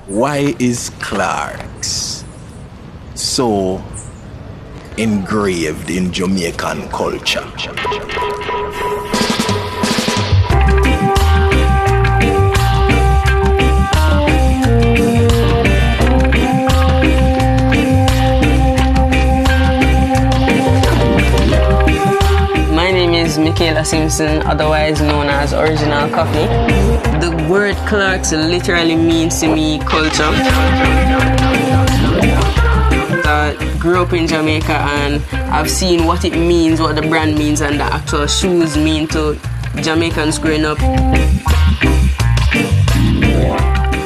Why is Clarks so engraved in Jamaican culture? Michaela Simpson, otherwise known as Original Koffee. The word Clarks literally means to me culture. I grew up in Jamaica and I've seen what it means, what the brand means, and the actual shoes mean to Jamaicans growing up.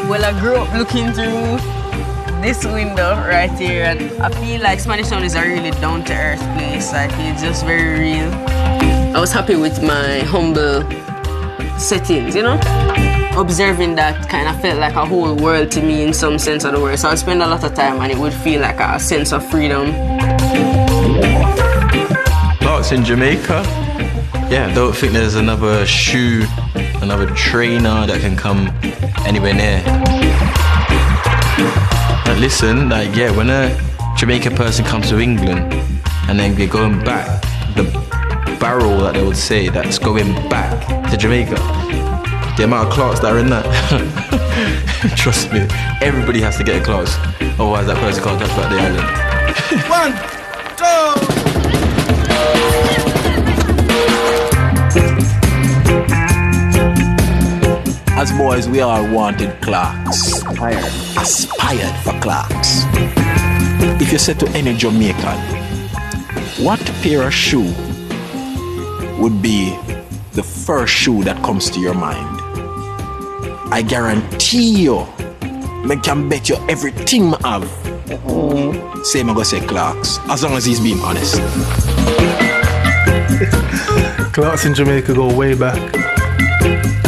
Well, I grew up looking through this window right here, and I feel like Spanish Town is a really down-to-earth place. Like, it's just very real. I was happy with my humble settings, you know? Observing that kind of felt like a whole world to me in some sense of the word. So I'd spend a lot of time and it would feel like a sense of freedom. Clarks in Jamaica? Yeah, I don't think there's another shoe, another trainer that can come anywhere near. But listen, like, yeah, when a Jamaican person comes to England and then they're going back, the barrel that they would say that's going back to Jamaica, the amount of Clarks that are in that, trust me, everybody has to get a Clarks, otherwise that person can't touch back the island. 1, 2. As boys, we all wanted Clarks. Aspired for Clarks. If you said to any Jamaican, what pair of shoe would be the first shoe that comes to your mind? I guarantee you, I can bet you everything I have. Same I go say Clarks, as long as he's being honest. Clarks in Jamaica go way back.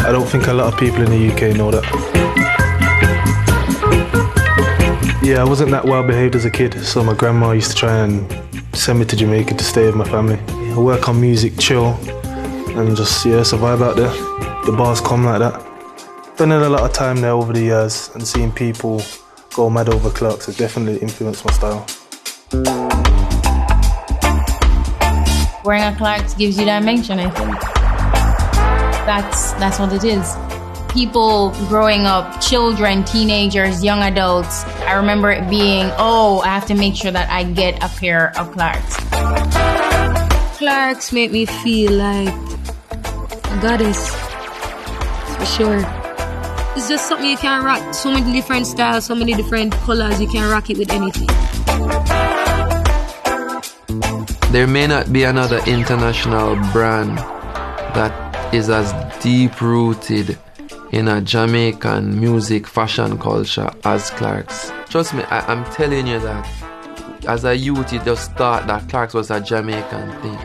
I don't think a lot of people in the UK know that. Yeah, I wasn't that well behaved as a kid, so my grandma used to try and send me to Jamaica to stay with my family. I work on music, chill, and just, survive out there. The bars come like that. Spending a lot of time there over the years and seeing people go mad over Clarks has definitely influenced my style. Wearing a Clarks gives you dimension, I think. That's what it is. People growing up, children, teenagers, young adults, I remember it being, I have to make sure that I get a pair of Clarks. Clarks make me feel like a goddess, for sure. It's just something you can rock, so many different styles, so many different colors, you can rock it with anything. There may not be another international brand that is as deep-rooted in a Jamaican music fashion culture as Clarks. Trust me, I'm telling you that as a youth, you just thought that Clarks was a Jamaican thing.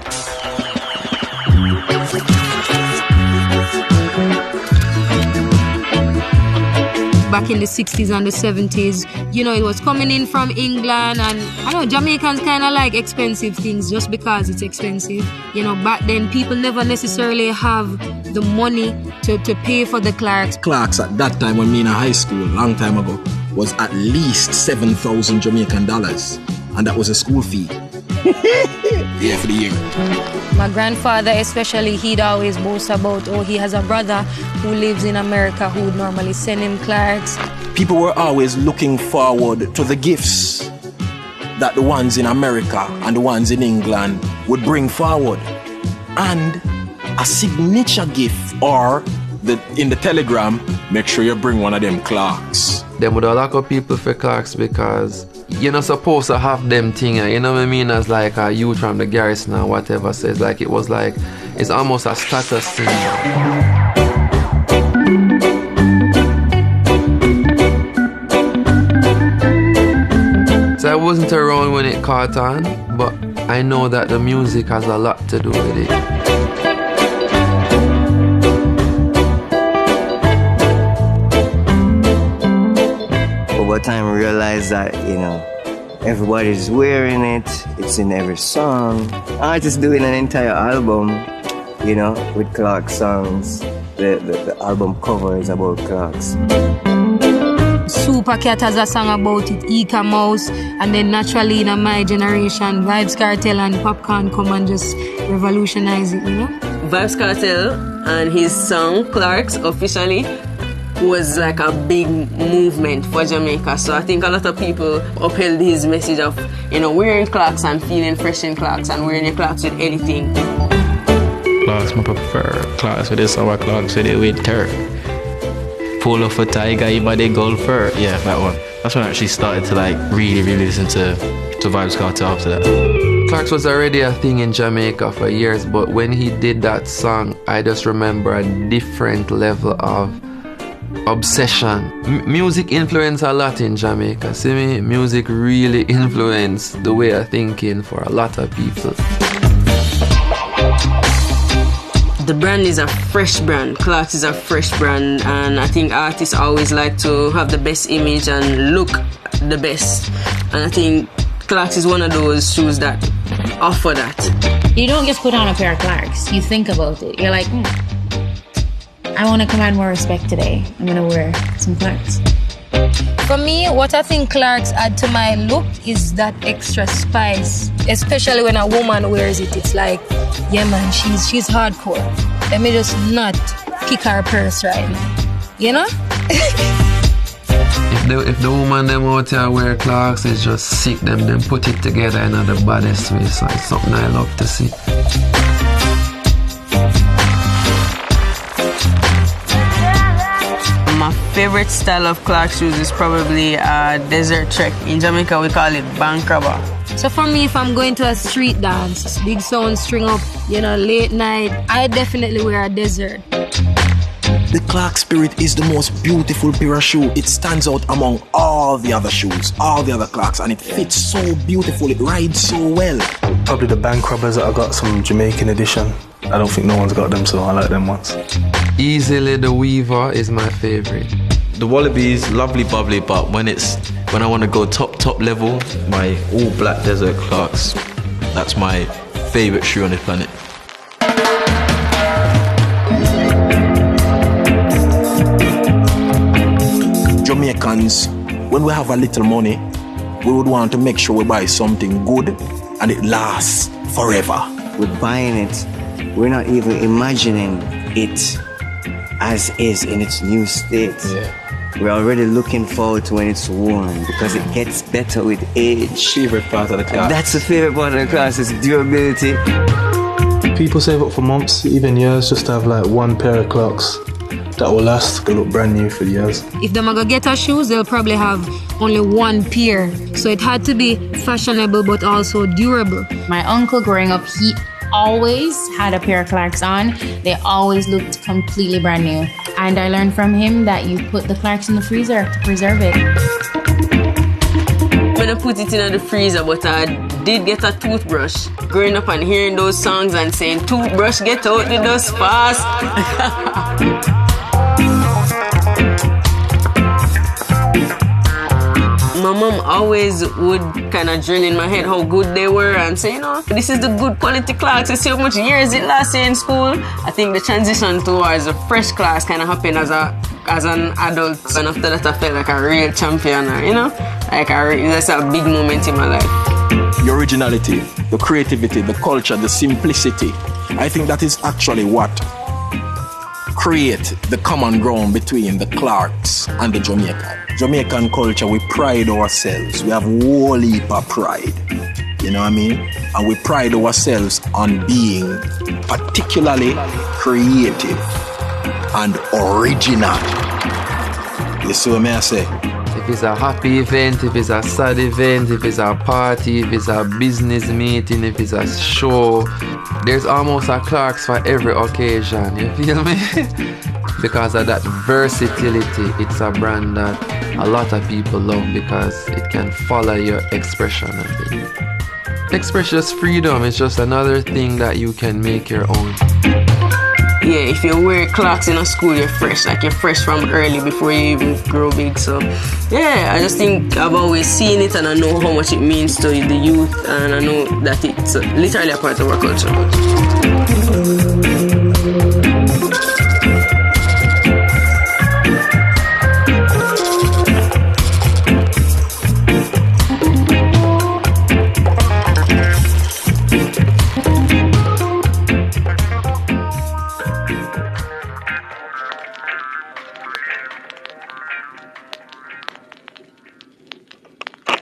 Back in the 60s and the 70s, it was coming in from England, and I know Jamaicans kind of like expensive things just because it's expensive. Back then people never necessarily have the money to pay for the Clarks. Clarks at that time when me in high school, long time ago, was at least 7,000 Jamaican dollars, and that was a school fee. Yeah, for the year. My grandfather especially, he'd always boast about, he has a brother who lives in America who would normally send him Clarks. People were always looking forward to the gifts that the ones in America and the ones in England would bring forward. And a signature gift, or in the telegram, make sure you bring one of them Clarks. They would lock up people for Clarks because you're not supposed to have them thing, you know what I mean, as like a youth from the garrison or whatever. So it's almost a status thing. So I wasn't around when it caught on, but I know that the music has a lot to do with it. Over time, I realized that, everybody's wearing it. It's in every song. Artists doing an entire album, with Clarks songs. The album cover is about Clarks. Supercat has a song about it, Ika Mouse, and then naturally in my generation, Vibes Cartel and Popcorn come and just revolutionize it, you know? Vibes Cartel and his song Clarks officially was like a big movement for Jamaica. So I think a lot of people upheld his message of, you know, wearing Clarks and feeling fresh in Clarks and wearing your Clarks with anything. Clarks, I prefer Clarks with the sour Clarks with the winter. Pull off a tiger, you by the golfer. Yeah, that one. That's when I actually started to like really listen to Vibes Cartel after that. Clarks was already a thing in Jamaica for years, but when he did that song, I just remember a different level of obsession. Music influenced a lot in Jamaica. See me? Music really influenced the way of thinking for a lot of people. The brand is a fresh brand. Clarks is a fresh brand, and I think artists always like to have the best image and look the best. And I think Clarks is one of those shoes that offer that. You don't just put on a pair of Clarks. You think about it. You're like, I want to command more respect today. I'm going to wear some Clarks. For me, what I think Clarks add to my look is that extra spice. Especially when a woman wears it, it's like, yeah man, she's hardcore. Let me just not kick her purse right now. You know? If the woman them out here wear Clarks, it's just sick them put it together in the baddest way. So it's something I love to see. My favorite style of Clarks shoes is probably a desert trek. In Jamaica, we call it bank robber. So for me, if I'm going to a street dance, big sound, string up, you know, late night, I definitely wear a desert. The Clark Spirit is the most beautiful pair of shoe. It stands out among all the other shoes, all the other Clarks, and it fits so beautiful, it rides so well. Probably the bank robbers that I got, some Jamaican edition. I don't think no one's got them, so I like them ones. Easily the Weaver is my favorite. The Wallabies, lovely bubbly, but when I want to go top level, my all black desert Clarks, that's my favorite shoe on the planet. Jamaicans, when we have a little money, we would want to make sure we buy something good and it lasts forever. We're buying it. We're not even imagining it as is in its new state. Yeah. We're already looking forward to when it's worn because it gets better with age. Favorite part of the class. That's the favorite part of the class, is durability. People save up for months, even years, just to have like one pair of Clarks that will last. They look brand new for years. If they're gonna get our shoes, they'll probably have only one pair. So it had to be fashionable but also durable. My uncle growing up, he always had a pair of Clarks on. They always looked completely brand new. And I learned from him that you put the Clarks in the freezer to preserve it. When I put it in the freezer, but I did get a toothbrush. Growing up and hearing those songs and saying, toothbrush, get out the dust fast. My mom always would kind of drill in my head how good they were and say, you know, this is the good quality Clarks. You see how much years it lasted in school. I think the transition towards a fresh Clarks kind of happened as an adult. And after that, I felt like a real champion, you know? Like that's a big moment in my life. The originality, the creativity, the culture, the simplicity. I think that is actually what create the common ground between the Clarks and the Jamaican. Jamaican culture, we pride ourselves. We have whole heap of pride. You know what I mean? And we pride ourselves on being particularly creative and original. You see what I say? If it's a happy event, if it's a sad event, if it's a party, if it's a business meeting, if it's a show, there's almost a Clarks for every occasion, you feel me? Because of that versatility, it's a brand that a lot of people love because it can follow your expression. I think. Expression's freedom is just another thing that you can make your own. Yeah, if you wear Clarks in a school, you're fresh. Like you're fresh from early before you even grow big. So yeah, I just think I've always seen it and I know how much it means to the youth and I know that it's literally a part of our culture.